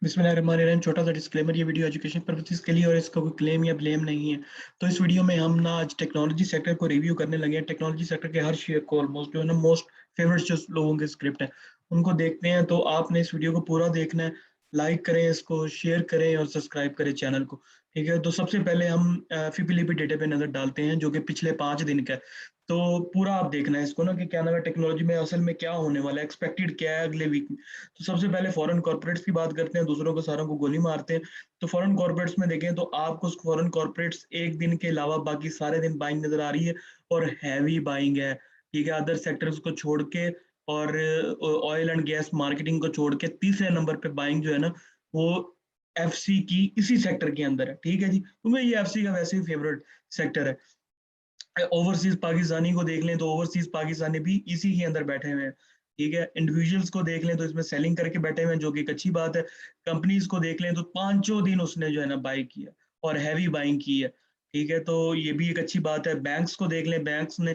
बिस्मिल्लाहिर्रहमानिर्रहीम। छोटा सा डिस्क्लेमर, ये वीडियो एजुकेशन पर्पसेस के लिए और इसका कोई क्लेम या ब्लेम नहीं है। तो इस वीडियो में हम ना आज टेक्नोलॉजी सेक्टर को रिव्यू करने लगे हैं। टेक्नोलॉजी सेक्टर के हर शेयर को ऑलमोस्ट जो है ना मोस्ट फेवरेट जो लोगों के स्क्रिप्ट है उनको देखते हैं। तो आपने इस वीडियो को पूरा देखना है, लाइक करें, इसको शेयर करें और सब्सक्राइब करें चैनल को। ठीक है, तो सबसे पहले हम फिपिलिपि डेटा पे नजर डालते हैं जो कि पिछले 5 दिन का है। तो पूरा आप देखना है इसको ना कि क्या नाम है, टेक्नोलॉजी में असल में क्या होने वाला है, एक्सपेक्टेड क्या है अगले वीक में। तो सबसे पहले फॉरेन कॉर्पोरेट्स की बात करते हैं, दूसरों को सारों को गोली मारते हैं। तो फॉरेन कॉर्पोरेट्स में देखें तो आपको फॉरेन कॉर्पोरेट्स एक दिन के अलावा बाकी सारे दिन बाइंग नजर आ रही है और हैवी बाइंग है। ठीक है, अदर सेक्टर्स को छोड़ के और ऑयल एंड गैस मार्केटिंग को छोड़ के तीसरे नंबर पे बाइंग जो है ना वो एफसी की इसी सेक्टर के अंदर है। ठीक है जी, क्योंकि ये एफसी का वैसे ही फेवरेट सेक्टर है। ओवरसीज पाकिस्तानी को देख लें तो ओवरसीज पाकिस्तानी भी इसी के अंदर बैठे हुए हैं। ठीक है, इंडिविजुअल्स को देख लें तो इसमें सेलिंग करके बैठे हुए हैं, जो कि एक अच्छी बात है। कंपनीज को देख लें तो पांचों दिन उसने जो है ना बाई किया और हैवी बाइंग की है। ठीक है, तो ये भी एक अच्छी बात है। बैंक्स को देख लें, बैंक्स ने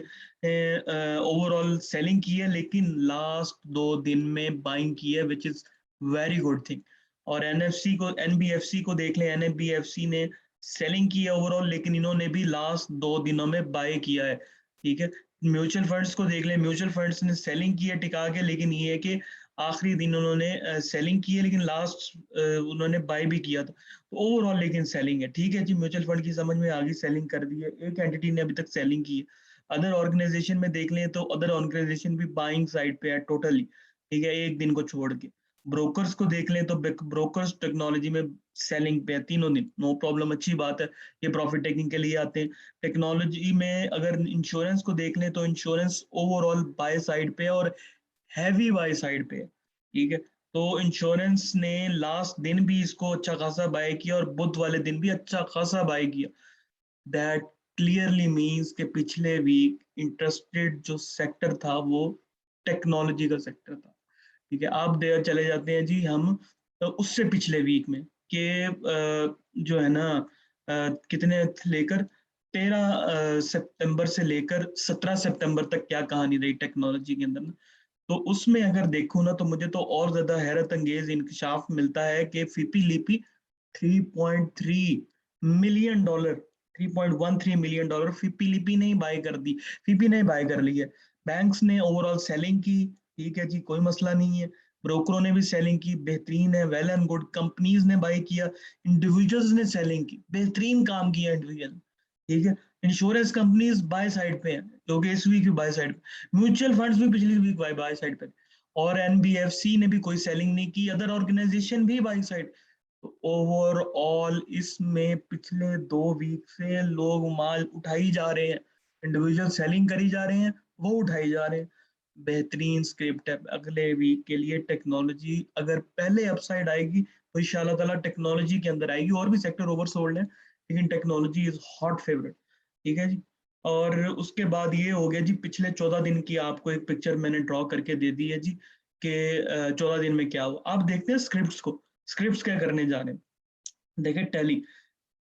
ओवरऑल सेलिंग की है लेकिन लास्ट 2 दिन में बाइंग की है, which is very good thing. और एनएफसी को एनबीएफसी को देख लें, एनबीएफसी ने सेलिंग की है ओवरऑल, लेकिन इन्होंने भी लास्ट 2 दिनों में बाय किया है। ठीक है, म्यूचुअल फंड्स को देख लें, म्यूचुअल फंड्स ने सेलिंग की है टिका के, लेकिन ये है कि आखिरी दिन उन्होंने सेलिंग की है लेकिन लास्ट उन्होंने बाय भी किया था। तो ओवरऑल लेकिन सेलिंग है। ठीक है जी, म्यूचुअल फंड की समझ में आ गई, सेलिंग कर दी है, एक एंटिटी ने अभी तक सेलिंग की है। अदर ऑर्गेनाइजेशन में देख लें तो अदर ऑर्गेनाइजेशन भी बाइंग साइड पे है टोटली। ठीक है, एक दिन को छोड़ के। ब्रोकर्स को देख लें तो ब्रोकर्स टेक्नोलॉजी में सेलिंग पे है तीनों दिन, नो प्रॉब्लम, अच्छी बात है। ये प्रॉफिट टेकिंग के लिए आते हैं। टेक्नोलॉजी में अगर इंश्योरेंस को देख लें तो इंश्योरेंस ओवरऑल बाय साइड पे है और हैवी बाय साइड पे है। ठीक है, तो इंश्योरेंस ने लास्ट दिन भी इसको अच्छा खासा बाय किया और बुध वाले दिन भी अच्छा खासा बाय किया। दैट क्लियरली मीन्स के पिछले वीक इंटरेस्टेड जो सेक्टर था वो टेक्नोलॉजी का सेक्टर था। ठीक है, आप देर चले जाते हैं जी हम तो उससे पिछले वीक में कि जो है ना कितने लेकर 13 सितंबर से लेकर 17 सितंबर तक क्या कहानी रही टेक्नोलॉजी के अंदर ना। तो उसमें अगर देखूं ना तो मुझे तो और ज्यादा हैरत अंगेज इंकशाफ मिलता है कि फीपी लीपी 3.3 मिलियन डॉलर, $3.13 मिलियन फीपी लिपि ने ही बाय कर दी, फीपी ने बाय कर ली है। बैंक्स ने ओवरऑल सेलिंग की, ठीक है जी, कोई मसला नहीं है। ब्रोकरों ने भी सेलिंग की, बेहतरीन है, वेल एंड गुड। कंपनीज ने बाय किया, इंडिविजुअल्स ने सेलिंग की, बेहतरीन काम किया इंडिविजुअल। ठीक है, इंश्योरेंस कंपनीज बाय साइड पे है, जो कि इस वीक भी बाय साइड पे। म्यूचुअल फंड्स भी पिछली वीक बाय बाय साइड पे, और एनबीएफसी ने भी कोई सेलिंग नहीं की, अदर ऑर्गेनाइजेशन भी बाय साइड। तो ओवरऑल इसमें पिछले 2 वीक से लोग माल उठाई जा रहे हैं, इंडिविजुअल सेलिंग करी जा रहे हैं, वो उठाई जा रहे हैं। बेहतरीन स्क्रिप्ट है अगले वीक के लिए। टेक्नोलॉजी अगर पहले अपसाइड आएगी तो इंशाल्लाह ताला टेक्नोलॉजी के अंदर आएगी। और भी सेक्टर ओवरसोल्ड है लेकिन टेक्नोलॉजी इज हॉट फेवरेट। ठीक है जी, और उसके बाद ये हो गया जी, पिछले 14 दिन की आपको एक पिक्चर मैंने ड्रॉ करके दे दी है जी कि 14 दिन में क्या हुआ। आप देखते हैं स्क्रिप्ट्स को, स्क्रिप्ट्स क्या करने जा रहे हैं। देखिए, टैली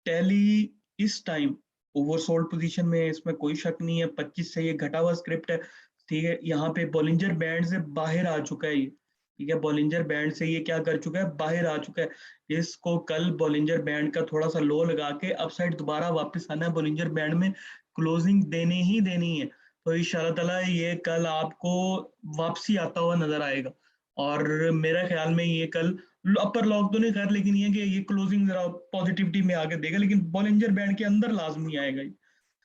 टैली इस टाइम ओवरसोल्ड पोजीशन में है, इसमें कोई शक नहीं है। 25 से ये घटा हुआ स्क्रिप्ट है। ठीक है, यहाँ पे बॉलिंजर बैंड से बाहर आ चुका है ये। ठीक है, बॉलिंजर बैंड से ये क्या कर चुका है, बाहर आ चुका है। इसको कल बॉलिंजर बैंड का थोड़ा सा लो लगा के अपसाइड दोबारा वापस आना है, बॉलिंजर बैंड में क्लोजिंग देनी ही देनी है। तो इंशाल्लाह ताला ये कल आपको वापसी आता हुआ नजर आएगा। और मेरा ख्याल में ये कल अपर लॉक तो नहीं कर, लेकिन ये कि ये क्लोजिंग जरा पॉजिटिविटी में आके देगा, लेकिन बॉलिंजर बैंड के अंदर लाजमी आएगा ये।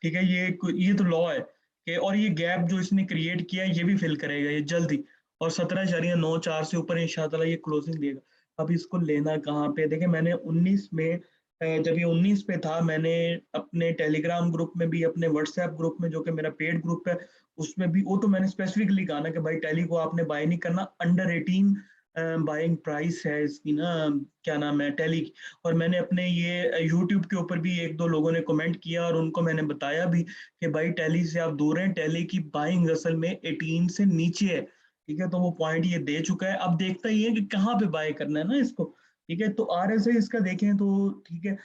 ठीक है, ये तो लॉ है कि, और ये गैप जो इसने क्रिएट किया है ये भी फिल करेगा ये जल्दी। और 17.94 से ऊपर इंशाल्लाह ये क्लोजिंग देगा। अब इसको लेना कहाँ पे, देखिए मैंने 19 में जब ये 19 पे था, मैंने अपने टेलीग्राम ग्रुप में भी, अपने व्हाट्सएप ग्रुप में जो कि मेरा पेड ग्रुप है उसमें भी, वो तो मैंने स्पेसिफिकली कहा ना कि भाई टैली को आपने बाय नहीं करना, अंडर 18 बाइंग प्राइस है इसकी ना, क्या नाम है, टैली की। और मैंने अपने ये यूट्यूब के ऊपर भी एक दो लोगों ने कमेंट किया और उनको मैंने बताया भी कि भाई टैली से आप दूर हैं, टैली की बाइंग असल में 18 से नीचे है। ठीक है, तो वो पॉइंट ये दे चुका है, अब देखता ही है कि कहाँ पे बाय करना है ना इसको। ठीक है, तो आरएसआई इसका देखें तो ठीक है,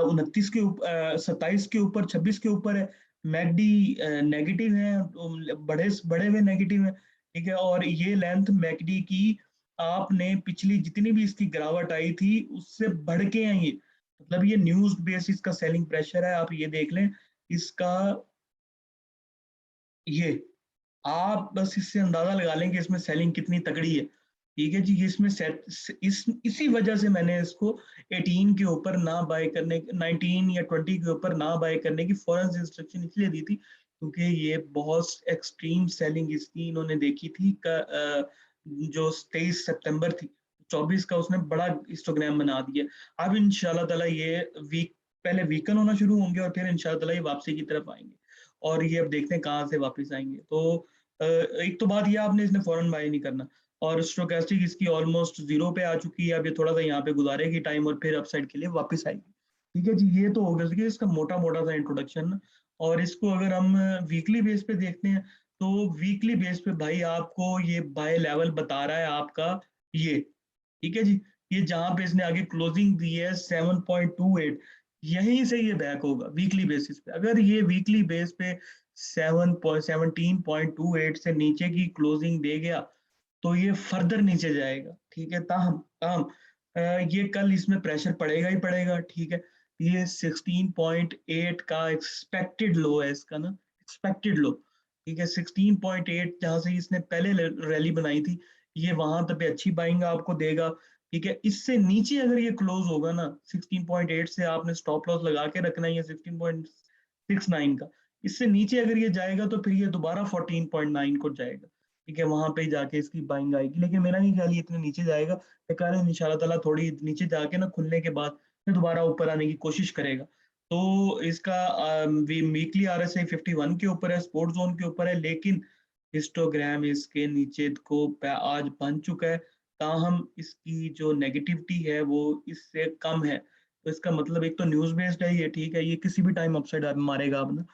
29 के ऊपर, 27 के ऊपर, 26 के ऊपर है। मैकडी नेगेटिव है, बड़े बड़े हुए नेगेटिव है। ठीक है, और ये लेंथ मैकडी की आपने पिछली जितनी भी इसकी गिरावट आई थी उससे बढ़ के है ये, मतलब ये न्यूज बेसिस का सेलिंग प्रेशर है। आप ये देख लें इसका, ये आप बस इससे अंदाजा लगा लें कि इसमें सेलिंग कितनी तगड़ी है। ठीक है जी, ये इसमें सेट इसी वजह से मैंने इसको 18 के ऊपर ना बाय करने, 19 या 20 के ऊपर ना बाय करने की फौरन से इंस्ट्रक्शन इसलिए दी थी क्योंकि ये बहुत एक्सट्रीम सेलिंग इसकी इन्होंने देखी थी जो 23 सितंबर थी, 24 का उसने बड़ा हिस्टोग्राम बना दिया। अब इंशाल्लाह ताला ये वीक पहले वीकन होना शुरू होंगे और फिर इंशाल्लाह ताला ये वापसी की तरफ आएंगे और ये अब देखते हैं कहाँ से वापस आएंगे। तो एक तो बात ये आपने इसने फौरन बाय नहीं करना, और स्टोकेस्टिक इसकी ऑलमोस्ट जीरो पे आ चुकी है। अब ये थोड़ा सा यहाँ पे गुजारेगी टाइम और फिर अपसाइड के लिए वापस आएगी। ठीक है जी, ये तो हो गया देखिए इसका मोटा मोटा सा इंट्रोडक्शन। और इसको अगर हम वीकली बेस पे देखते हैं तो वीकली बेस पे भाई आपको ये बाय लेवल बता रहा है आपका ये। ठीक है जी, ये जहां पे इसने आगे क्लोजिंग दी है 7.28, यहीं से ये बैक होगा वीकली बेसिस पे। अगर ये वीकली बेस पे 17.28 से नीचे की क्लोजिंग दे गया तो ये फर्दर नीचे जाएगा। ठीक है, ताहम ताहम ये कल इसमें प्रेशर पड़ेगा ही पड़ेगा। ठीक है, ये 16.8 का एक्सपेक्टेड लो है इसका ना, एक्सपेक्टेड लो। ठीक है, 16.8 जहां से इसने पहले रैली बनाई थी, ये वहां तक पे अच्छी बाइंग आपको देगा। ठीक है, इससे नीचे अगर ये क्लोज होगा ना 16.8 से, आपने स्टॉप लॉस लगा के रखना है ये 16.69 का। इससे नीचे अगर ये जाएगा तो फिर ये दोबारा 14.9 को जाएगा। ठीक है, वहां पे जाके इसकी बाइंग आएगी, लेकिन मेरा नहीं ख्याल ये इतने नीचे जाएगा। कारण इंशाल्लाह ताला थोड़ी नीचे जाके ना खुलने के बाद फिर दोबारा ऊपर आने की कोशिश करेगा। तो इसका वीकली RSI 51 के ऊपर है, स्पोर्ट जोन के ऊपर है, लेकिन हिस्टोग्राम इसके नीचे को आज बन चुका है। ताहम इसकी जो नेगेटिविटी है वो इससे कम है। तो इसका मतलब एक तो न्यूज बेस्ड है ये। ठीक है, ये किसी भी टाइम अपसाइड मारेगा अब ना,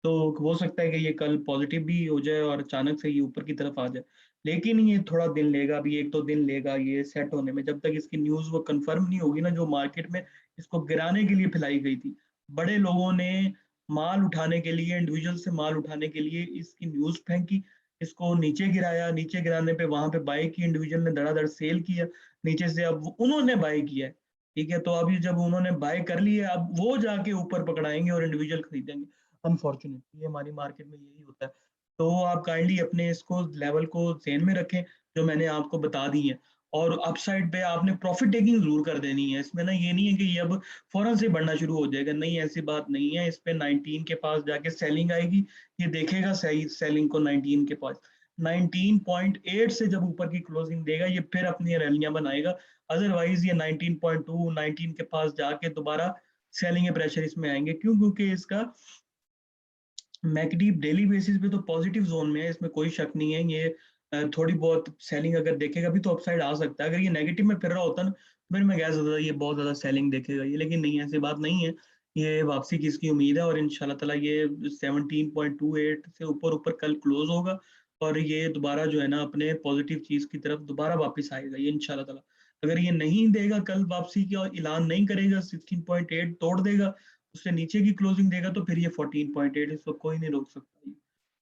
तो हो सकता है कि ये कल पॉजिटिव भी हो जाए और अचानक से ये ऊपर की तरफ आ जाए। लेकिन ये थोड़ा दिन लेगा, अभी एक दो दिन लेगा ये सेट होने में, जब तक इसकी न्यूज वो कंफर्म नहीं होगी ना जो मार्केट में इसको गिराने के लिए फैलाई गई थी। बड़े लोगों ने माल उठाने के लिए, इंडिविजुअल से माल उठाने के लिए इसकी न्यूज फेंकी, इसको नीचे गिराया, नीचे गिराने पे वहां पे बाय की, इंडिविजुअल ने धड़ाधड़ सेल किया नीचे से, अब उन्होंने बाय किया है। ठीक है, तो अभी जब उन्होंने बाय कर लिया अब वो जाके ऊपर पकड़ाएंगे और इंडिविजुअल खरीदेंगे। अनफॉर्चुनेटली ये हमारी मार्केट में यही होता है। तो आप काइंडली अपने इसको लेवल को ध्यान में रखें जो मैंने आपको बता दी है, और अपसाइड पे आपने प्रॉफिट टेकिंग जरूर कर देनी है। इसमें ना ये नहीं है कि ये अब फौरन से बढ़ना शुरू हो जाएगा, नहीं ऐसी बात नहीं है। इस पे 19 के पास जाके सेलिंग आएगी, ये देखेगा सही सेलिंग को 19 के पास, 19.8 से जब ऊपर की क्लोजिंग देगा ये फिर अपनी रैलियां बनाएगा। अदरवाइज ये 19.2 19 के पास जाके दोबारा सेलिंग के प्रेशर इसमें आएंगे। क्यों? क्योंकि इसका मैकडी डेली बेसिस पे तो पॉजिटिव जोन में है, इसमें कोई शक नहीं है। ये थोड़ी बहुत सेलिंग अगर देखेगा भी तो अपसाइड आ सकता है। अगर ये नेगेटिव में फिर रहा होता ना, फिर मैं कह सकता था ये बहुत ज्यादा सेलिंग देखेगा ये, लेकिन नहीं, ऐसी बात नहीं है। ये वापसी की इसकी उम्मीद है और इंशाल्लाह ताला ये 17.28 से ऊपर ऊपर कल क्लोज होगा और ये दोबारा जो है ना अपने पॉजिटिव चीज की तरफ दोबारा वापस आएगा ये इंशाल्लाह ताला। अगर ये नहीं देगा कल वापसी की और ऐलान नहीं करेगा, 16.8 तोड़ देगा, उससे नीचे की क्लोजिंग देगा, तो फिर ये 14.8, इसको कोई नहीं रोक सकता।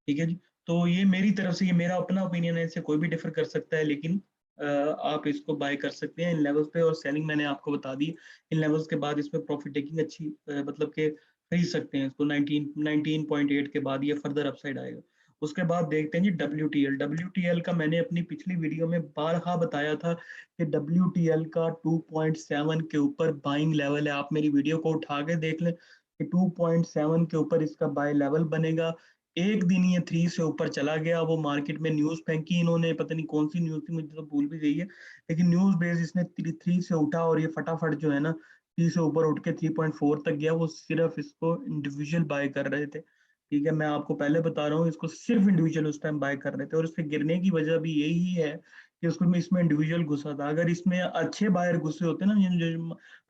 ठीक है जी, तो ये मेरी तरफ से, ये मेरा अपना ओपिनियन है, इससे कोई भी डिफर कर सकता है, लेकिन आप इसको बाय कर सकते हैं इन लेवल्स पे, और सेलिंग मैंने आपको बता दी। इन लेवल्स के बाद इसमें प्रॉफिट टेकिंग अच्छी मतलब के खरीद सकते हैं इसको। 19.8 के बाद ये फर्दर अपसाइड आएगा। उसके बाद देखते हैं जी WTL का मैंने अपनी पिछली वीडियो में बारहा बताया था कि WTL का 2.7 के ऊपर बाइंग लेवल है। आप मेरी वीडियो को उठा के देख लें कि 2.7 के ऊपर इसका बाय लेवल बनेगा। एक दिन ये 3 से ऊपर चला गया, वो मार्केट में न्यूज फेंकी इन्होंने, पता नहीं कौन सी न्यूज थी, मुझे तो भूल भी गई है, लेकिन न्यूज बेस इसने 3 से उठा और ये फटाफट जो है ना 3 से ऊपर उठ के 3.4 तक गया। वो सिर्फ इसको इंडिविजुअल बाय कर रहे थे। ठीक है, मैं आपको पहले बता रहा हूँ, इसको सिर्फ इंडिविजुअल उस टाइम बाय कर रहे थे और इसके गिरने की वजह भी यही है कि उसको में इसमें इंडिविजुअल घुसा था। अगर इसमें अच्छे बायर घुसे होते ना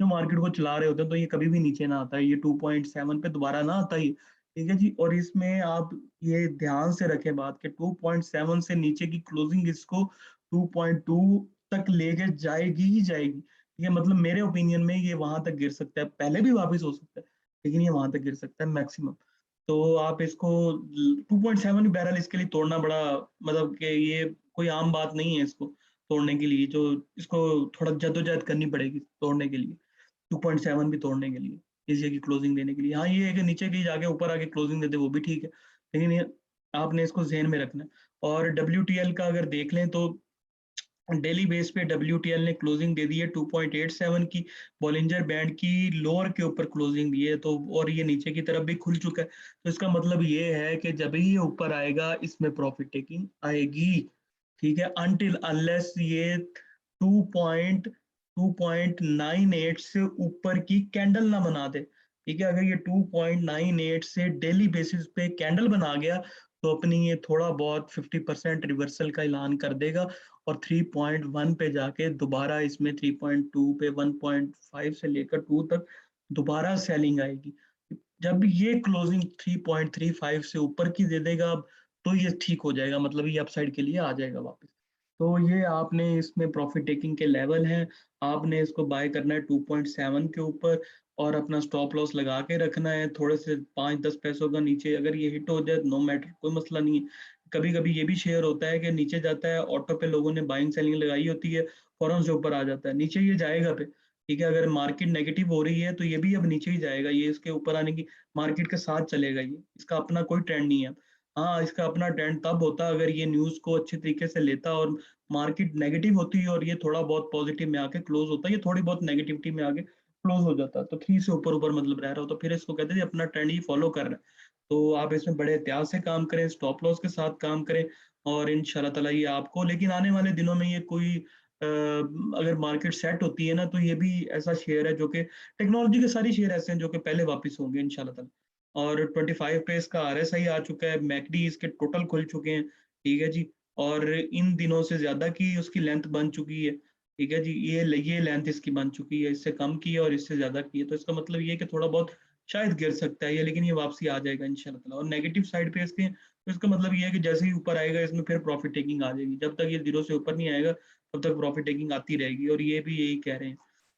जो मार्केट को चला रहे होते हैं, तो ये कभी भी नीचे ना आता है, ये 2.7 पे दोबारा ना आता ही। ठीक है जी, और इसमें आप ये ध्यान से रखें बात कि 2.7 से नीचे की क्लोजिंग इसको 2.2 तक लेके जाएगी ही जाएगी। ठीक है, मतलब मेरे ओपिनियन में ये वहां तक गिर सकता है, पहले भी वापस हो सकता है, लेकिन ये वहां तक गिर सकता है मैक्सिमम। तो आप इसको 2.7 बैरल इसके लिए तोड़ना बड़ा, मतलब कि ये कोई आम बात नहीं है इसको। तोड़ने के लिए, जो इसको थोड़ा जद्दोजहद करनी पड़ेगी तोड़ने के लिए, 2.7 भी तोड़ने के लिए, एशिया की क्लोजिंग देने के लिए। हाँ, ये है कि नीचे की जाके ऊपर आके क्लोजिंग दे दे वो भी ठीक है, लेकिन ये आपने इसको ज़हन में रखना है। और डब्ल्यूटीएल का अगर देख लें तो डेली बेस पे डब्ल्यूटीएल ने क्लोजिंग दे दी है 2.87 की, बॉलिंजर बैंड की लोअर के ऊपर क्लोजिंग दी है, तो और ये नीचे की तरफ भी खुल चुका है, तो इसका मतलब ये है कि जब ही ये ऊपर आएगा इसमें प्रॉफिट टेकिंग आएगी, ठीक है, अनटिल अनलेस ये 2.98 से ऊपर की कैंडल ना बना दे, ठीक है। अगर ये 2.98 से डेली बेसिस पे कैंडल बना गया तो अपनी ये थोड़ा बहुत 50% रिवर्सल का ऐलान कर देगा और 3.1 पे जाके दोबारा इसमें 3.2 पे 1.5 से लेकर 2 तक दोबारा सेलिंग आएगी। जब ये क्लोजिंग 3.35 से ऊपर की दे देगा तो ये ठीक हो जाएगा, मतलब ये अपसाइड के लिए आ जाएगा वापस। तो ये आपने इसमें प्रॉफिट टेकिंग के लेवल हैं, आपने इसको बाय करना है 2.7 के ऊपर और अपना स्टॉप लॉस लगा के रखना है थोड़े से 5-10 पैसों का नीचे। अगर ये हिट हो जाए नो मैटर, कोई मसला नहीं है। कभी कभी ये भी शेयर होता है कि नीचे जाता है, ऑटो पे लोगों ने बाइंग सेलिंग लगाई होती है, फौरन से ऊपर आ जाता है, नीचे ये जाएगा पे, ठीक है। अगर मार्केट नेगेटिव हो रही है तो ये भी अब नीचे ही जाएगा, ये इसके ऊपर आने की मार्केट के साथ चलेगा, ये इसका अपना कोई ट्रेंड नहीं है। हाँ, इसका अपना ट्रेंड तब होता अगर ये न्यूज़ को अच्छे तरीके से लेता और मार्केट नेगेटिव होती है और ये थोड़ा बहुत पॉजिटिव में आके क्लोज होता है, ये थोड़ी बहुत नेगेटिविटी में आके क्लोज हो जाता है, तो 3 से ऊपर मतलब रह रहा हो तो फिर इसको कहते हैं जी अपना ट्रेंड ही फॉलो कर रहा है। तो आप इसमें बड़े एहतियात से काम करें, स्टॉप लॉस के साथ काम करें और इंशाल्लाह ताला ये आपको, लेकिन आने वाले दिनों में ये कोई अगर मार्केट सेट होती है ना तो ये भी ऐसा शेयर है जो कि टेक्नोलॉजी के सारी शेयर ऐसे हैं जो कि पहले वापस होंगे इंशाल्लाह ताला। और 25 पे इसका आरएसआई आ चुका है, मैकडी इसके टोटल खुल चुके हैं, ठीक है जी। और इन दिनों से ज्यादा की उसकी लेंथ बन चुकी है, ठीक है जी। ये लेंथ इसकी बन चुकी है, इससे कम की है और इससे ज्यादा की है, तो इसका मतलब ये है कि थोड़ा बहुत शायद गिर सकता है ये, लेकिन ये वापसी आ जाएगा इंशाल्लाह ताला। और नेगेटिव साइड पे इसके तो इसका मतलब ये है कि जैसे ही ऊपर आएगा इसमें फिर प्रॉफिट टेकिंग आ जाएगी, जब तक ये जीरो से ऊपर नहीं आएगा तब तक प्रॉफिट टेकिंग आती रहेगी, और ये भी यही कह रहे हैं।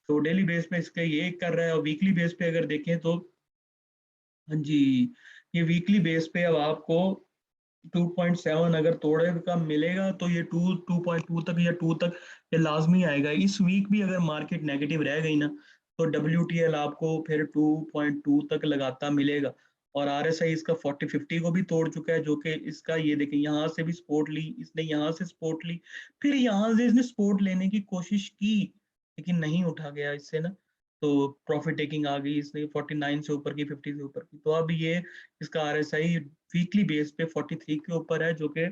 तो डेली बेस पे इसका ये कर रहा है, और वीकली बेस पे अगर देखें तो हाँ जी, ये वीकली बेस पे अब आपको 2.7 अगर तोड़े का मिलेगा तो ये 2.2 तक या 2 तक ये लाजमी आएगा। इस वीक भी अगर मार्केट नेगेटिव रह गई ना तो डब्ल्यूटीएल आपको फिर 2.2 तक लगाता मिलेगा। और आरएसआई इसका 40-50 को भी तोड़ चुका है, जो कि इसका ये देखें यहाँ से भी सपोर्ट ली इसने, यहाँ से सपोर्ट ली, फिर यहाँ से इसने सपोर्ट लेने की कोशिश की लेकिन नहीं उठा गया इससे ना, तो प्रॉफिट टेकिंग आ गई इसने 49 से ऊपर की, 50 से ऊपर की। तो अब ये इसका आरएसआई वीकली बेस पे 43 के ऊपर है, जो कि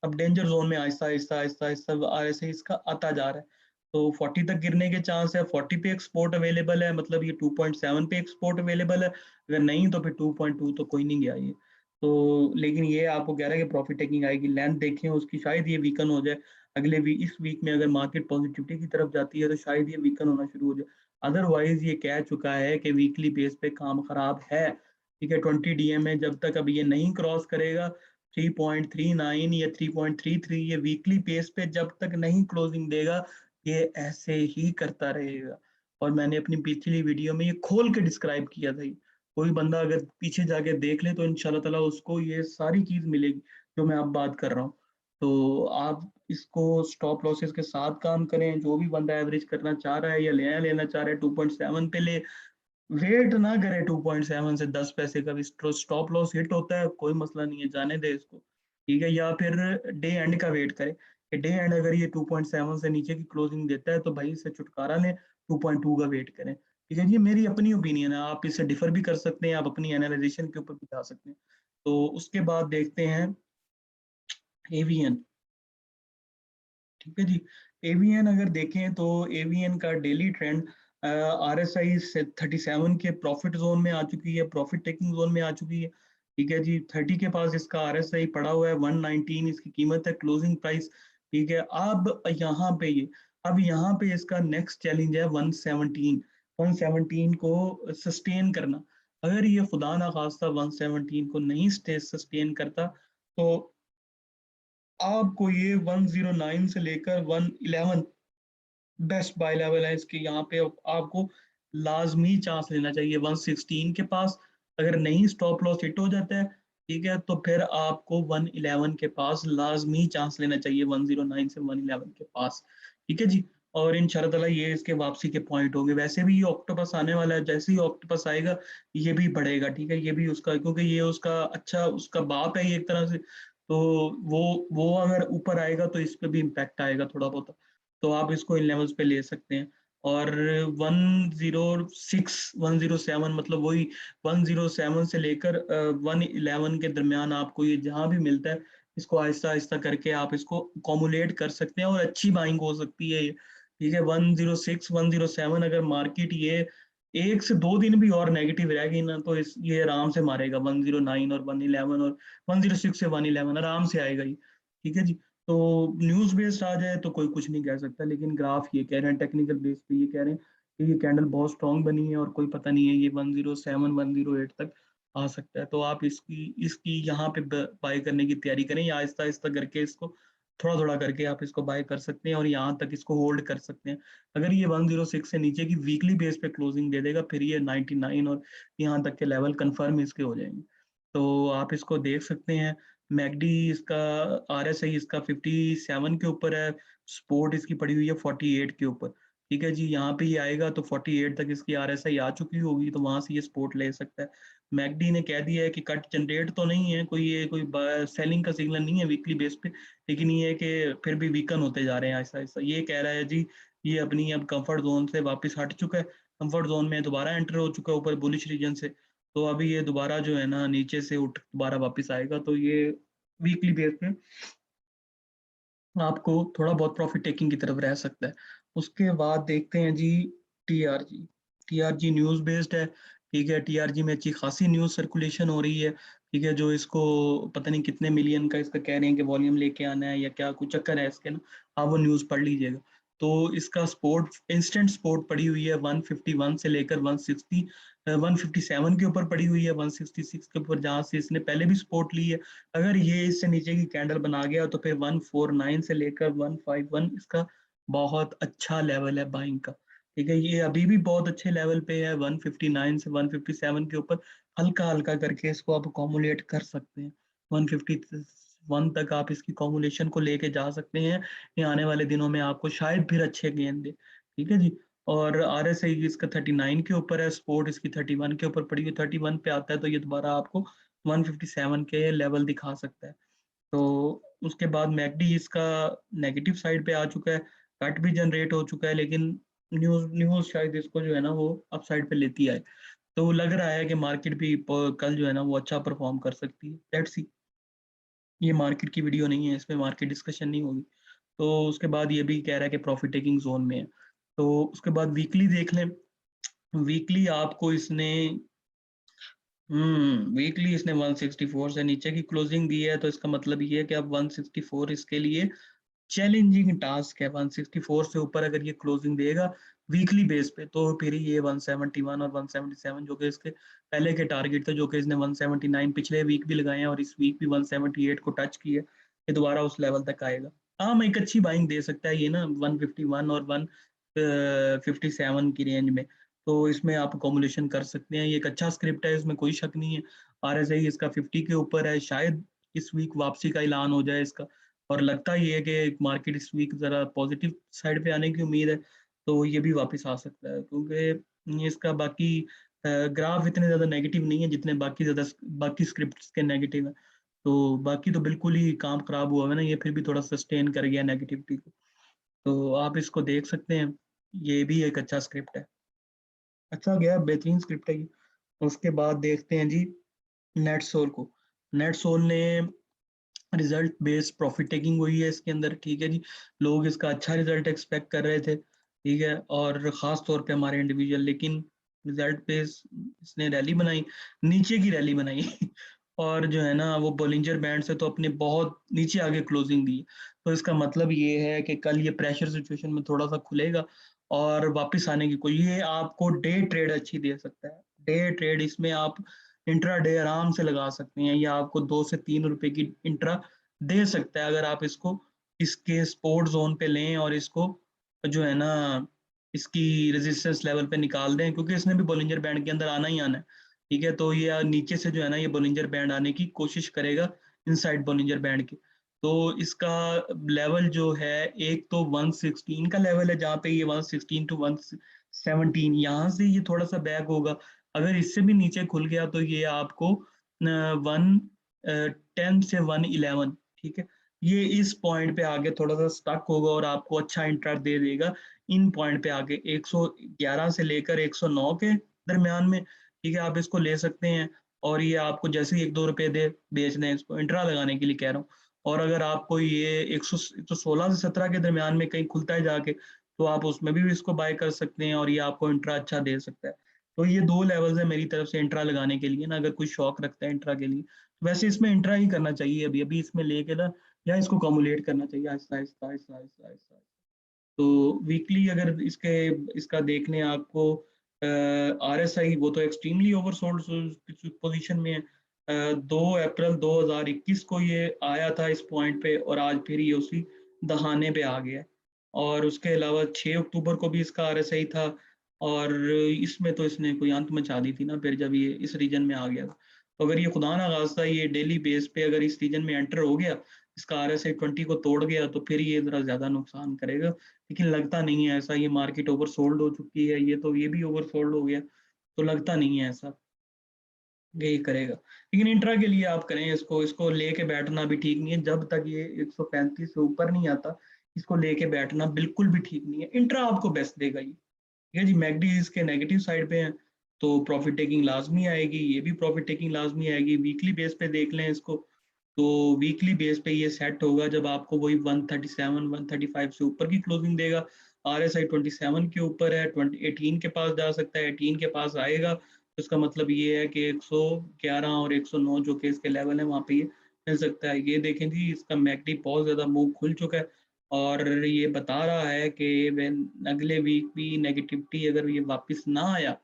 अब डेंजर जोन में आहिस्ता आहिस्ता आहिस्ता आहिस्ता आरएसआई इसका आता जा रहा है। तो 40 तक गिरने के चांस है, 40 पे एक्सपोर्ट अवेलेबल है, मतलब ये 2.7 पे एक्सपोर्ट अवेलेबल है, अगर नहीं तो फिर 2.2 तो कोई नहीं गया ये। तो लेकिन ये आपको कह रहा है कि प्रॉफिट टेकिंग आएगी, लेंथ देखें उसकी, शायद ये वीकन हो जाए अगले वीक, इस वीक में अगर मार्केट पॉजिटिविटी की तरफ जाती है तो शायद ये वीकन होना शुरू हो जाए। अदरवाइज ये कह चुका है कि वीकली बेस पे काम खराब है, ठीक है। 20 डीएम में जब तक अब ये नहीं क्रॉस करेगा 3.39 या 3.33, ये वीकली बेस पे जब तक नहीं क्लोजिंग देगा ये ऐसे ही करता रहेगा। और मैंने अपनी पिछली वीडियो में ये खोल के डिस्क्राइब किया था, कोई बंदा अगर पीछे जाके देख ले तो इंशाल्लाह ताला उसको ये सारी चीज मिलेगी जो मैं अब बात कर रहा हूँ। तो आप इसको स्टॉप लॉसेस के साथ काम करें, जो भी बंदा एवरेज करना चाह रहा है या लेना चाह रहा है 2.7 पे ले, वेट ना करे 2.7 से 10 पैसे का भी स्टॉप लॉस हिट होता है, कोई मसला नहीं है, जाने दे इसको, ठीक है। या फिर डे एंड का वेट करे कि डे एंड अगर ये 2.7 से नीचे की क्लोजिंग देता है तो भाई इससे छुटकारा लें, 2.2 का वेट करें, ठीक है। ये मेरी अपनी ओपिनियन है, आप इससे डिफर भी कर सकते हैं, आप अपनी एनालाइजेशन के ऊपर भी जा सकते हैं। तो उसके बाद देखते हैं एवीएन, ठीक है जी। एवीएन अगर देखें तो एवीएन का डेली ट्रेंड आरएसआई से 37 के प्रॉफिट जोन में आ चुकी है, प्रॉफिट टेकिंग जोन में आ चुकी है, ठीक है जी। 30 के पास इसका आरएसआई पड़ा हुआ है, 119 इसकी कीमत है, क्लोजिंग प्राइस, ठीक है। अब यहाँ पे इसका नेक्स्ट चैलेंज है 117 को सस्टेन करना। अगर ये खुदा ना खास्ता 117 को नहीं सस्टेन करता तो आपको ये 109 से लेकर 111 बेस्ट बाय लेवल है इसके, यहाँ पे आपको लाजमी चांस लेना चाहिए 116 के पास। अगर नहीं स्टॉप लॉस हिट हो जाता है, ठीक है, तो फिर आपको 111 के पास लाजमी चांस लेना चाहिए, 109 से 111 के पास। ठीक है जी, और इंशाल्लाह ये इसके वापसी के पॉइंट होंगे। वैसे भी ये ऑक्टोपस आने वाला है, जैसे ही ऑक्टोपस आएगा ये भी बढ़ेगा। ठीक है, ये भी उसका, क्योंकि ये उसका अच्छा उसका बाप है ये एक तरह से, तो वो अगर ऊपर आएगा तो इस पे भी इम्पैक्ट आएगा थोड़ा बहुत। तो आप इसको इन लेवल्स पे ले सकते हैं। और 106 107 मतलब वही 107 से लेकर 111 के दरमियान आपको ये जहां भी मिलता है, इसको आहिस्ता आहिस्ता करके आप इसको कॉमुलेट कर सकते हैं और अच्छी बाइंग हो सकती है ये। ठीक है, 106 107 अगर मार्केट ये 1 से 2 दिन भी और नेगेटिव रहेगी ना, तो इस ये आराम से मारेगा 109 और 111, और 106 से 111 आराम से आएगा ये। ठीक है जी, तो न्यूज बेस्ड आ जाए तो कोई कुछ नहीं कह सकता, लेकिन ग्राफ ये कह रहे हैं, टेक्निकल बेस पे ये कह रहे हैं कि ये कैंडल बहुत स्ट्रांग बनी है और कोई पता नहीं है ये 107 108 तक आ सकता है। तो आप इसकी इसकी यहाँ पे बाय करने की तैयारी करें, या आहिस्ता आहिस्ता करके इसको थोड़ा थोड़ा करके आप इसको बाय कर सकते हैं और यहाँ तक इसको होल्ड कर सकते हैं। अगर ये 106 से नीचे की वीकली बेस पे क्लोजिंग दे देगा, फिर ये 99 और यहाँ तक के लेवल कंफर्म इसके हो जाएंगे। तो आप इसको देख सकते हैं। मैकडी इसका, आरएसआई इसका 57 के ऊपर है, सपोर्ट इसकी पड़ी हुई है 48 के ऊपर। ठीक है जी, यहाँ पे ये आएगा तो 48 तक इसकी आरएसआई आ चुकी होगी, तो वहां से ये सपोर्ट ले सकता है। मैकडी ने कह दिया है कि कट जनरेट तो नहीं है, कोई ये कोई सेलिंग का सिग्नल नहीं है वीकली बेस पे, लेकिन ये है कि फिर भी वीकन होते जा रहे हैं ऐसा ऐसा। ये कह रहा है जी ये अपनी अब कंफर्ट जोन से वापस हट चुका है, कंफर्ट जोन में दोबारा एंटर हो चुका है ऊपर बुलिश रीजन से। तो अभी ये दोबारा जो है ना नीचे से उठ दोबारा वापस आएगा, तो ये वीकली बेस पे आपको थोड़ा बहुत प्रॉफिट टेकिंग की तरफ रह सकता है। उसके बाद देखते हैं जी टीआरजी। टीआरजी न्यूज़ बेस्ड है। ठीक है, टीआरजी में अच्छी खासी न्यूज़ सर्कुलेशन हो रही है। ठीक है, जो इसको पता नहीं कितने मिलियन का इसका कह रहे हैं कि वॉल्यूम लेके आना है या क्या कुछ चक्कर है इसके ना, आप वो न्यूज़ पढ़ लीजिएगा। तो इसका सपोर्ट, इंस्टेंट सपोर्ट पड़ी हुई है 151 से लेकर 160 157 के ऊपर पड़ी हुई है, 166 के ऊपर जहां से इसने पहले भी सपोर्ट ली है। अगर ये इससे नीचे की कैंडल बना गया तो फिर 149 से लेकर 151 इसका बहुत अच्छा लेवल है बाइंग का। ठीक है, ये अभी भी बहुत अच्छे लेवल पे है, 159 से 157 के ऊपर हल्का हल्का करके इसको आप अकोमुलेट कर सकते हैं। 151 तक आप इसकी कॉमुलेशन को लेके जा सकते हैं। ये आने वाले दिनों में आपको शायद फिर अच्छे गेंद दे। ठीक है जी, और आरएसआई इसका 39 के ऊपर है, सपोर्ट इसकी 31 के ऊपर पड़ी हुई, 31 पे आता है तो ये दोबारा आपको 157 के लेवल दिखा सकता है। तो उसके बाद मैकडी इसका नेगेटिव साइड पे आ चुका है, कट भी जनरेट हो चुका है, लेकिन न्यूज़ न्यूज़ शायद इसको जो है ना वो अप साइड पे लेती आए। तो लग रहा है कि मार्केट भी कल जो है ना वो अच्छा परफॉर्म कर सकती है। लेट्स सी, ये मार्केट की वीडियो नहीं है, इसमें मार्केट डिस्कशन नहीं होगी। तो उसके बाद ये भी कह रहा है कि प्रॉफिट टेकिंग जोन में है। तो उसके बाद वीकली देख लें। वीकली आपको इसने वीकली इसने 164 से नीचे की क्लोजिंग दी है, तो इसका मतलब ये है कि अब 164 इसके लिए चैलेंजिंग टास्क है। 164 से ऊपर अगर ये क्लोजिंग देगा वीकली बेस पे, तो फिर ये 171 और 177 जो कि इसके पहले के टारगेट थे, जो कि इसने 179 पिछले वीक भी लगाए हैं और इस वीक भी 178 को टच किया, ये दोबारा उस लेवल तक आएगा। हाँ, मैं एक अच्छी बाइंग दे सकता है ये ना 151 और 157 की रेंज में। तो इसमें आप अकोमोडेशन कर सकते हैं, ये एक अच्छा स्क्रिप्ट है, इसमें कोई शक नहीं है। आरएसआई इसका 50 के ऊपर है, शायद इस वीक वापसी का ऐलान हो जाए इसका। और लगता ही है कि मार्केट इस वीक जरा पॉजिटिव साइड पे आने की उम्मीद है, तो ये भी वापस आ सकता है, क्योंकि इसका बाकी ग्राफ इतने ज्यादा नेगेटिव नहीं है जितने बाकी स्क्रिप्ट्स के नेगेटिव है। तो बाकी तो बिल्कुल ही काम खराब हुआ है ना, ये फिर भी थोड़ा सस्टेन कर गया नेगेटिविटी को। तो आप इसको देख सकते हैं, ये भी एक अच्छा स्क्रिप्ट है, अच्छा गया, बेहतरीन स्क्रिप्ट है ये। उसके बाद देखते हैं जी नेट सोल को। नेट सोल ने रिजल्ट बेस्ड प्रॉफिट टेकिंग हुई है इसके अंदर। ठीक है जी, लोग इसका अच्छा रिजल्ट एक्सपेक्ट कर रहे थे। ठीक है, और खास तौर पे हमारे इंडिविजुअल, लेकिन रिजल्ट बेस इसने रैली बनाई, नीचे की रैली बनाई और जो है ना वो बोलिंजर बैंड से तो अपने बहुत नीचे आगे क्लोजिंग दी। तो इसका मतलब ये है कि कल ये प्रेशर सिचुएशन में थोड़ा सा खुलेगा और वापस आने की कोई, ये आपको डे ट्रेड अच्छी दे सकता है। डे ट्रेड इसमें आप इंट्रा डे आराम से लगा सकते हैं, या आपको 2 से 3 रुपए की इंट्रा दे सकता है अगर आप इसको इसके स्पोर्ट जोन पे लें और इसको जो है ना इसकी रेजिस्टेंस लेवल पे निकाल दें, क्योंकि इसने भी बोलिंजर बैंड के अंदर आना ही आना है। ठीक है, तो ये नीचे से जो है ना ये बोलिंजर बैंड आने की कोशिश करेगा इनसाइड बोलिंजर बैंड के। तो इसका लेवल जो है, एक तो 116 का लेवल है जहाँ पे ये 116 टू 117, यहाँ से ये थोड़ा सा बैक होगा। अगर इससे भी नीचे खुल गया तो ये आपको 110 से 111, ठीक है, ये इस पॉइंट पे आगे थोड़ा सा स्टक होगा और आपको अच्छा इंट्रा दे देगा इन पॉइंट पे आगे 111 से लेकर 109 के दरमियान में। ठीक है, आप इसको ले सकते हैं और ये आपको जैसे ही 1-2 रुपए दे बेचने हैं, इसको इंट्रा लगाने के लिए कह रहा हूँ। और अगर आपको ये 116 से 17 के दरमियान में कहीं खुलता है जाके, तो आप उसमें भी इसको बाय कर सकते हैं और ये आपको इंट्रा अच्छा दे सकता है। तो ये 2 लेवल्स है मेरी तरफ से इंट्रा लगाने के लिए ना, अगर कोई शौक रखता है इंट्रा के लिए। वैसे इसमें इंट्रा ही करना चाहिए अभी इसमें लेके ना, या इसको कम्युलेट करना चाहिए आहिस्ता आहिस्ता आहिस्ता आहिस्ता आहिस्ता। तो वीकली अगर इसका देखने आपको आरएसआई, वो तो एक्सट्रीमली ओवरसोल्ड पोजीशन में है। 2 अप्रैल 2021 को ये आया था इस पॉइंट पे और आज फिर ये उसी दहाने पे आ गया है। और उसके अलावा 6 अक्टूबर को भी इसका आरएसआई था और इसमें तो इसने कोई अंत मचा दी थी ना फिर जब ये इस रीजन में आ गया था। तो अगर ये खुदा ना खास्ता ये डेली बेस पे अगर इस रीजन में एंटर हो गया, इसका आरएसआई 20 को तोड़ गया, तो फिर ये जरा ज्यादा नुकसान करेगा। लेकिन लगता नहीं है ऐसा, ये मार्केट ओवरसोल्ड हो चुकी है, ये भी ओवरसोल्ड हो गया, तो लगता नहीं है ऐसा यही करेगा। लेकिन इंट्रा के लिए आप करें इसको, इसको लेके बैठना भी ठीक नहीं है जब तक ये 135 से ऊपर नहीं आता। इसको लेके बैठना बिल्कुल भी ठीक नहीं है, इंट्रा आपको बेस्ट देगा ये। ठीक है जी, मैकडी इसके नेगेटिव साइड पे है, तो प्रॉफिट टेकिंग लाजमी आएगी, ये भी प्रॉफिट टेकिंग लाजमी आएगी। वीकली बेस पे देख लें इसको, तो वीकली बेस पे ये सेट होगा जब आपको वही 137 135 से ऊपर की क्लोजिंग देगा। आरएसआई 27 के ऊपर है, 18 के पास जा सकता है, 18 के पास आएगा तो इसका मतलब ये है कि 111 और 109 जो कि इसके लेवल है वहां पे ये मिल सकता है। ये देखें जी, इसका मैकडी बहुत ज्यादा मूव खुल चुका है और ये बता रहा है कि अगले वीक भी नेगेटिविटी अगर ये वापस ना आया,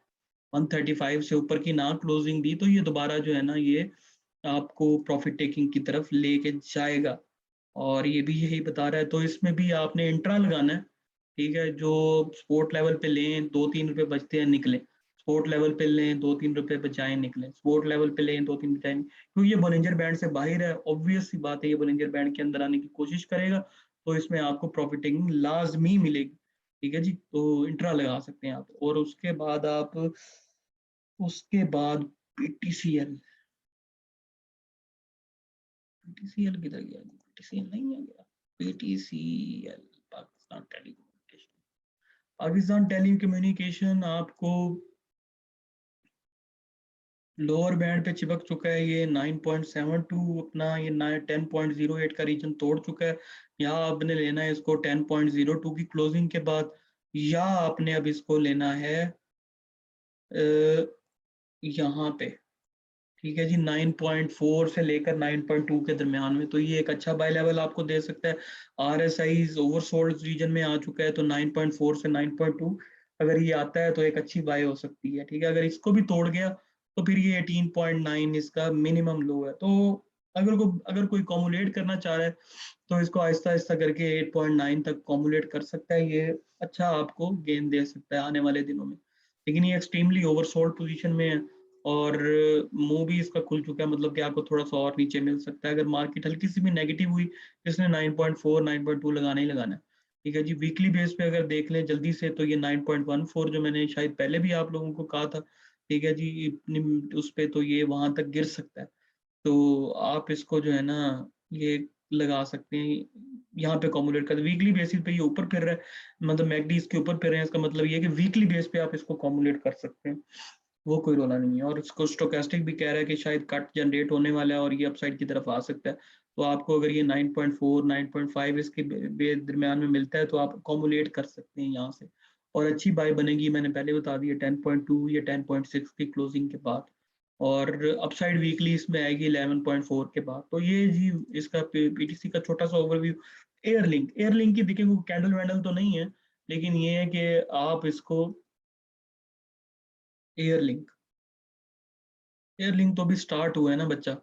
135 से ऊपर की ना क्लोजिंग दी, तो ये दोबारा जो है ना ये आपको प्रॉफिट टेकिंग की तरफ लेके जाएगा। और ये भी यही बता रहा है, तो इसमें भी आपने इंट्रा लगाना है। ठीक है, जो स्पोर्ट लेवल पे लें 2-3 रुपए बचते हैं निकलें, स्पोर्ट लेवल पे लें 2-3 रुपए बचाएं निकलें, स्पोर्ट लेवल पे लें 2-3 बचाएं, क्योंकि ये बोलिंजर बैंड से बाहर है, ऑब्वियस सी बात है, ये बोलिंजर बैंड के अंदर आने की कोशिश करेगा, तो इसमें आपको प्रॉफिट टेकिंग लाजमी मिलेगी। ठीक है जी, तो इंट्रा लगा सकते हैं आप। और उसके बाद पीटीसीएल, पीटीसीएल किधर गया? पीटीसीएल नहीं है गया, PTCL Pakistan telecommunication. Pakistan telecommunication आपको लोअर बैंड पे चिपक चुका है, ये 9.72 अपना ये 10.08 का रीजन तोड़ चुका है। यहाँ आपने लेना है इसको 10.02 की क्लोजिंग के बाद, या आपने अब इसको लेना है यहाँ पे। ठीक है जी, 9.4 से लेकर 9.2 के दरमियान में, तो ये एक अच्छा बाय लेवल आपको दे सकता है। आरएसआई ओवरसोल्ड रीजन में आ चुका है, तो 9.4 से 9.2 अगर ये आता है तो एक अच्छी बाय हो सकती है। ठीक है, अगर इसको भी तोड़ गया तो फिर ये 18.9 इसका मिनिमम लो है। तो अगर कोई कॉमुलेट करना चाह रहा है तो इसको आहिस्ता आहिस्ता करके 8.9 तक कॉमुलेट कर सकता है, ये अच्छा आपको गेन दे सकता है आने वाले दिनों में। लेकिन ये एक्सट्रीमली ओवरसोल्ड पोजीशन में है और मुंह भी इसका खुल चुका है, मतलब कि आपको थोड़ा सा और नीचे मिल सकता है अगर मार्केट हल्की सी भी नेगेटिव हुई। इसने 9.4 9.2 लगाना ही लगाना है। ठीक है जी, वीकली बेस पे अगर देख लें जल्दी से, तो ये 9.14 जो मैंने शायद पहले भी आप लोगों को कहा था, ठीक है जी, उस पे तो ये वहां तक गिर सकता है। तो आप इसको जो है ना ये लगा सकते हैं, यहाँ पे कॉमुलेट कर वीकली बेसिस पे ये ऊपर फिर रहा है, मतलब मैकडी इसके ऊपर फिर रहे हैं, इसका मतलब ये है कि वीकली बेस पे आप इसको कॉमुलेट कर सकते हैं, वो कोई रोला नहीं है। और इसको स्टोकेस्टिक भी कह रहा है कि शायद कट जनरेट होने वाला है और ये अपसाइड की तरफ आ सकता है। तो आपको अगर ये 9.4 9.5 इसके दरमियान में मिलता है तो आप कॉमुलेट कर सकते हैं यहाँ से, और अच्छी बाय बनेगी। मैंने पहले बता दिया 10.2 या 10.6 की क्लोजिंग के बाद, और अपसाइड वीकली इसमें आएगी 11.4 के बाद। तो ये जी इसका पीटीसी का छोटा सा ओवरव्यू। एयरलिंक की देखिए कोई कैंडल वैंडल तो नहीं है, लेकिन ये है कि आप इसको एयरलिंक एयरलिंक तो भी स्टार्ट हुआ है ना बच्चा।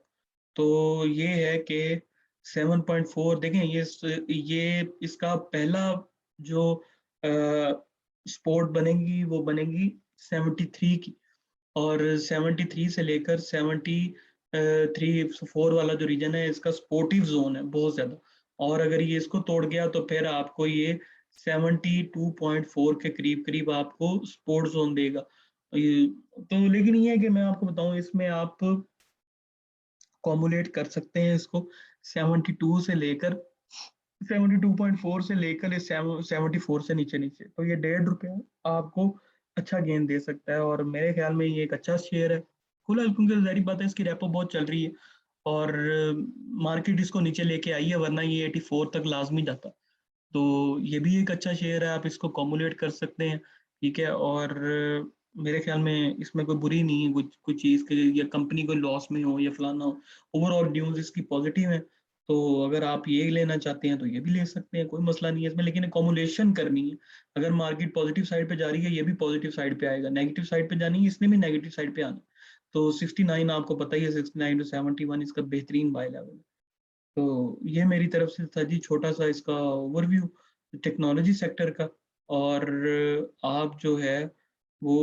तो ये है कि 7.4 देखें, ये इसका पहला जो स्पोर्ट बनेगी वो बनेगी 73 की। और 73 से लेकर 73 4 वाला जो रीजन है इसका सपोर्टिव जोन है बहुत ज्यादा, और अगर ये इसको तोड़ गया तो फिर आपको ये 72.4 के करीब करीब आपको सपोर्ट जोन देगा। ये तो लेकिन ये है कि मैं आपको बताऊं, इसमें आप कॉमुलेट कर सकते हैं इसको 72 से लेकर 72.4 से लेकर ये 74 से नीचे नीचे, तो ये ₹1.5 आपको अच्छा गेन दे सकता है, और मेरे ख्याल में ये एक अच्छा शेयर है फिलहाल, क्योंकि जाहिर बात है इसकी रेपो बहुत चल रही है और मार्केट इसको नीचे लेके आई है, वरना ये 84 तक लाजमी जाता। तो ये भी एक अच्छा शेयर है, आप इसको कॉमुलेट कर सकते हैं, ठीक है। और मेरे ख्याल में इसमें कोई बुरी नहीं है कुछ कुछ चीज़ के, या कंपनी कोई लॉस में हो या फलाना हो, ओवरऑल न्यूज़ इसकी पॉजिटिव है। तो अगर आप ये लेना चाहते हैं तो ये भी ले सकते हैं, कोई मसला नहीं है इसमें, लेकिन कॉमुलेशन करनी है। अगर मार्केट पॉजिटिव साइड पे जा रही है, ये भी पॉजिटिव साइड पे आएगा, नेगेटिव साइड पे जानी है, इसने भी नेगेटिव साइड पे आना। तो 69 आपको पता ही है, 69 टू 71 इसका बेहतरीन बाय लेवल है। तो ये मेरी तरफ से था जी, छोटा सा इसका ओवरव्यू टेक्नोलॉजी सेक्टर का। और आप जो है वो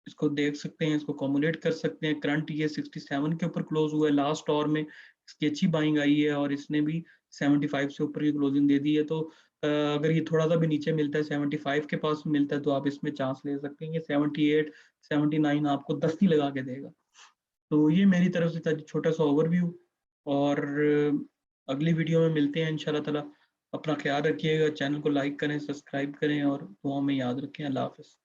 इसको देख सकते हैं, इसको कॉमुलेट कर सकते हैं। करंट ये 67 के ऊपर क्लोज हुआ है, लास्ट आवर में इसकी अच्छी बाइंग आई है और इसने भी 75 से ऊपर की क्लोजिंग दे दी है। तो अगर ये थोड़ा सा भी नीचे मिलता है, 75 के पास मिलता है, तो आप इसमें चांस ले सकते हैं। ये 78 79 आपको दस्ती लगा के देगा। तो ये मेरी तरफ से था जी, छोटा सा ओवरव्यू। और अगली वीडियो में मिलते हैं इंशाल्लाह ताला। अपना ख्याल रखिएगा, चैनल को लाइक करें, सब्सक्राइब करें और दुआओं में याद रखें। अल्लाह हाफ़िज़।